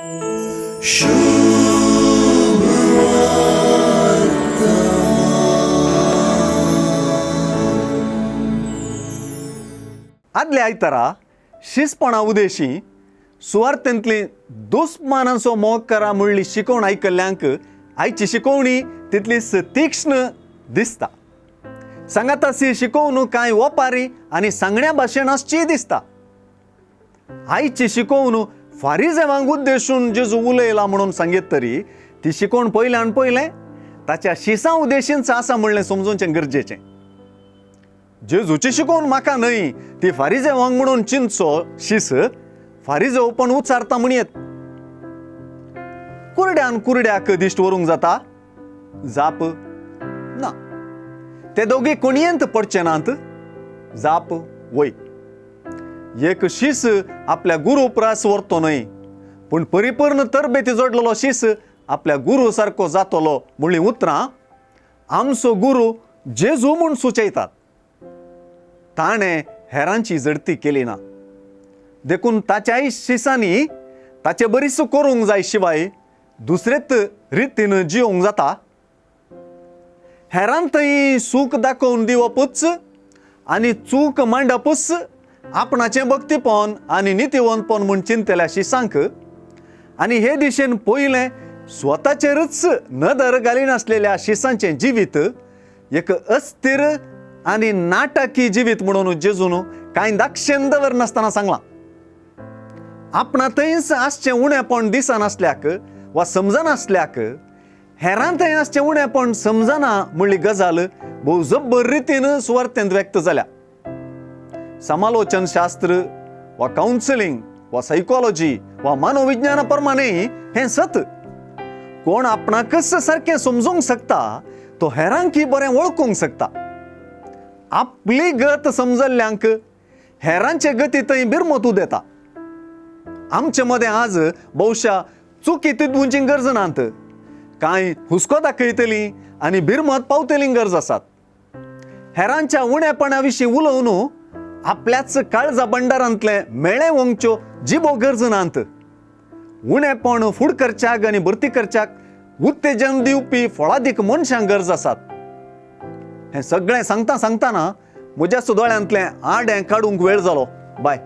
आदल्या आयतारा शिसपणा उदेशी सुवार्थेंतली दुस्मानांचो मोग करा म्हणली शिकवण आयकल्ल्यांक आयची शिकवणी तितलीच तीक्ष्ण दिसता. सांगात अशी शिकवण कांय ओपारी आनी सांगण्या भाशेन आसची दिसता. आयची शिकवण फारिजेवांक उद्देशून जेजू उलयला म्हणून सांगीत तरी ती शिकवण पयल्यान पयलें ताच्या शिसां उद्देशींच आसा म्हणलें समजूचें गरजेचें. जेजूची शिकवण म्हाका न्हय, ती फारिजेवांक म्हणून चिंतचो शीस फारिजेव पण उच्चारता म्हणयेत. कुरड्यान कुरड्याक दिश्ट वरूंक जाता? जाप ना. ते दोगी कोणयेंत पडचे नात? जाप वय. एक शीस आपल्या गुरू प्रास व्हरतो न्हय, पूण परिपूर्ण तरबेती जोडलेलो शीस आपल्या गुरू सारको जातलो म्हणली उतरां आमचो गुरू जेजू म्हूण सुचयतात. ताणें हेरांची जडती केली ना, देखून ताच्याय शिसांनी ताचे बरीच करूंक जाय शिवाय दुसरेच रितीन जिवंक जाता. हेरांतय सूख दाखोवन दिवपूच आनी चूक मांडपूच आपणाचें भक्तीपण आनी नितीवंतपण म्हूण चिंतल्या शिसांक आनी हे दिशेन पयलें स्वताचेरच नदर घालिनासलेल्या शिसांचें जिवीत एक अस्थिर आनी नाटकी जिवीत म्हणून जेजून कांय दाक्षेन दवरनासतना सांगलां. आपणांतयच आसचें उणेपण दिसनासल्याक वा समजनासल्याक हेरांतय आसचें उणेपण समजना म्हणली गजाल भोव जब्बर रितीन सुवार्थेंत व्यक्त जाल्या. समालोचन शास्त्र वा कावन्सिलींग वा सायकोलॉजी वा मनोविज्ञाना प्रमाणें हें सत. कोण आपणाकच सारकें समजूंक शकता तो हेरांकय बरें वळखूंक शकता. आपली गत समजल्ल्यांक हेरांचे गतींतय बिरमत उदेता. आमचे मदें आज भोवशा चुकी तिदूंची गरज नात, कांय हुस्को दाखयतली आनी बिरमत पावतली गरज आसात. हेरांच्या उणेपणा विशीं उलोवन आपल्याच काळजा भंडारांतले मेळे वंगच्यो जिबो गरज नात. उणेपण फूड करच्याक आनी भरती करच्याक उत्तेजन दिवपी फळादीक मनशांक गरज आसात. हें सगळें सांगता सांगताना म्हज्या सुदोळ्यांतलें आडें काडूंक वेळ जालो. बाय.